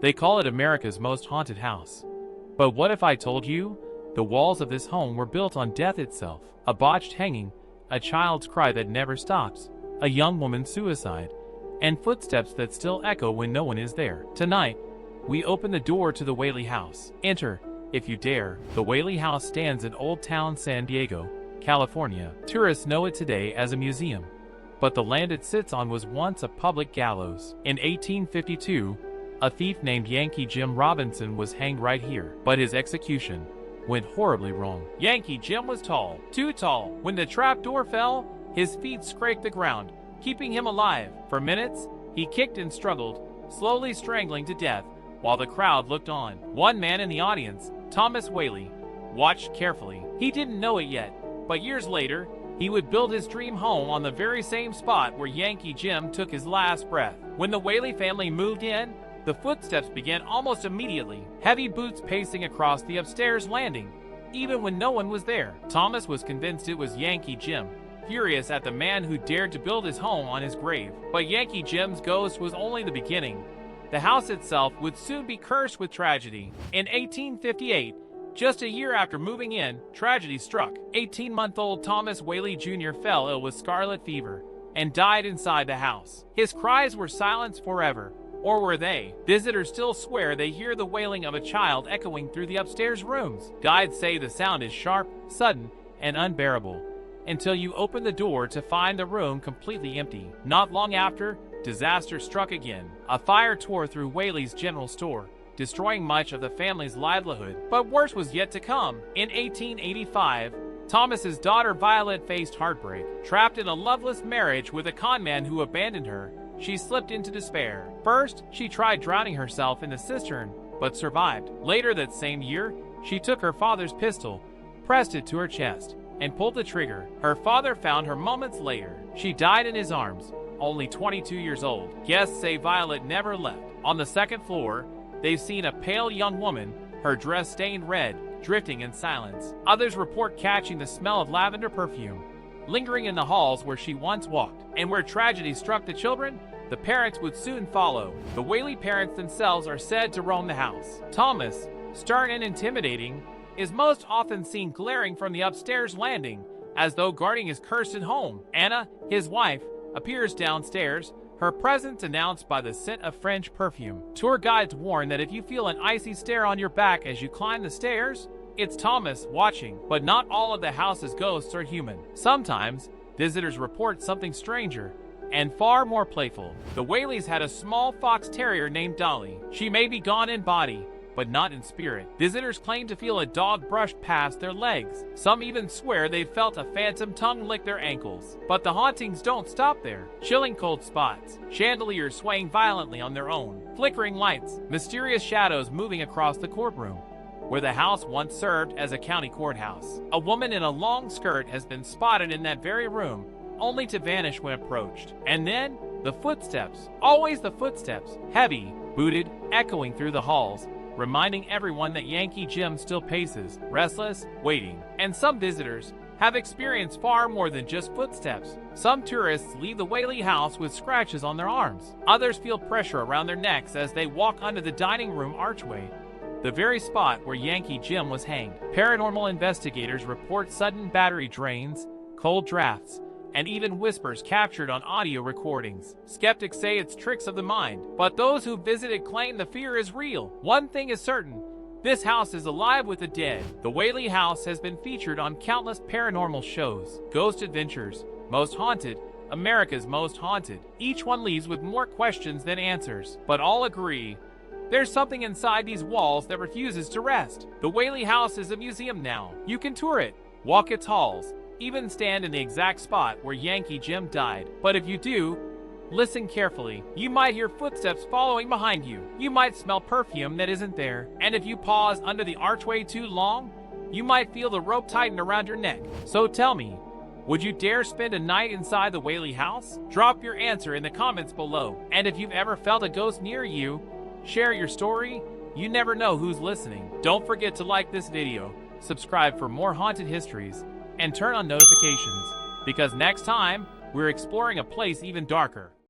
They call it America's most haunted house. But what if I told you the walls of this home were built on death itself? A botched hanging, a child's cry that never stops, a young woman's suicide, and footsteps that still echo when no one is there. Tonight, we open the door to the Whaley House. Enter, if you dare. The Whaley House stands in Old Town San Diego, California. Tourists know it today as a museum, but the land it sits on was once a public gallows. In 1852, a thief named Yankee Jim Robinson was hanged right here, but his execution went horribly wrong. Yankee Jim was tall, too tall. When the trapdoor fell, his feet scraped the ground, keeping him alive. For minutes, he kicked and struggled, slowly strangling to death, while the crowd looked on. One man in the audience, Thomas Whaley, watched carefully. He didn't know it yet, but years later, he would build his dream home on the very same spot where Yankee Jim took his last breath. When the Whaley family moved in, the footsteps began almost immediately, heavy boots pacing across the upstairs landing, even when no one was there. Thomas was convinced it was Yankee Jim, furious at the man who dared to build his home on his grave. But Yankee Jim's ghost was only the beginning. The house itself would soon be cursed with tragedy. In 1858, just a year after moving in, tragedy struck. 18-month-old Thomas Whaley Jr. fell ill with scarlet fever and died inside the house. His cries were silenced forever. Or were they? Visitors still swear they hear the wailing of a child echoing through the upstairs rooms. Guides say the sound is sharp, sudden, and unbearable, until you open the door to find the room completely empty. Not long after, disaster struck again. A fire tore through Whaley's general store, destroying much of the family's livelihood. But worse was yet to come. In 1885, Thomas's daughter Violet faced heartbreak. Trapped in a loveless marriage with a conman who abandoned her, she slipped into despair. First, she tried drowning herself in the cistern, but survived. Later that same year, she took her father's pistol, pressed it to her chest, and pulled the trigger. Her father found her moments later. She died in his arms, only 22 years old. Guests say Violet never left. On the second floor, they've seen a pale young woman, her dress stained red, drifting in silence. Others report catching the smell of lavender perfume, lingering in the halls where she once walked. And where tragedy struck the children, the parents would soon follow. The Whaley parents themselves are said to roam the house. Thomas, stern and intimidating, is most often seen glaring from the upstairs landing, as though guarding his cursed home. Anna, his wife, appears downstairs, her presence announced by the scent of French perfume. Tour guides warn that if you feel an icy stare on your back as you climb the stairs, it's Thomas watching. But not all of the house's ghosts are human. Sometimes, visitors report something stranger and far more playful. The Whaleys had a small fox terrier named Dolly. She may be gone in body, but not in spirit. Visitors claim to feel a dog brushed past their legs. Some even swear they felt a phantom tongue lick their ankles. But the hauntings don't stop there. Chilling cold spots, chandeliers swaying violently on their own, flickering lights, mysterious shadows moving across the courtroom, where the house once served as a county courthouse. A woman in a long skirt has been spotted in that very room, only to vanish when approached. And then, the footsteps. Always the footsteps. Heavy, booted, echoing through the halls, reminding everyone that Yankee Jim still paces, restless, waiting. And some visitors have experienced far more than just footsteps. Some tourists leave the Whaley House with scratches on their arms. Others feel pressure around their necks as they walk under the dining room archway, the very spot where Yankee Jim was hanged. Paranormal investigators report sudden battery drains, cold drafts, and even whispers captured on audio recordings. Skeptics say it's tricks of the mind, but those who visited claim the fear is real. One thing is certain, this house is alive with the dead. The Whaley House has been featured on countless paranormal shows. Ghost Adventures, Most Haunted, America's Most Haunted. Each one leaves with more questions than answers, but all agree there's something inside these walls that refuses to rest. The Whaley House is a museum now. You can tour it, walk its halls, even stand in the exact spot where Yankee Jim died. But if you do, listen carefully. You might hear footsteps following behind you. You might smell perfume that isn't there. And if you pause under the archway too long, you might feel the rope tighten around your neck. So tell me, would you dare spend a night inside the Whaley House? Drop your answer in the comments below. And if you've ever felt a ghost near you, share your story. You never know who's listening. Don't forget to like this video, subscribe for more haunted histories, and turn on notifications, because next time, we're exploring a place even darker.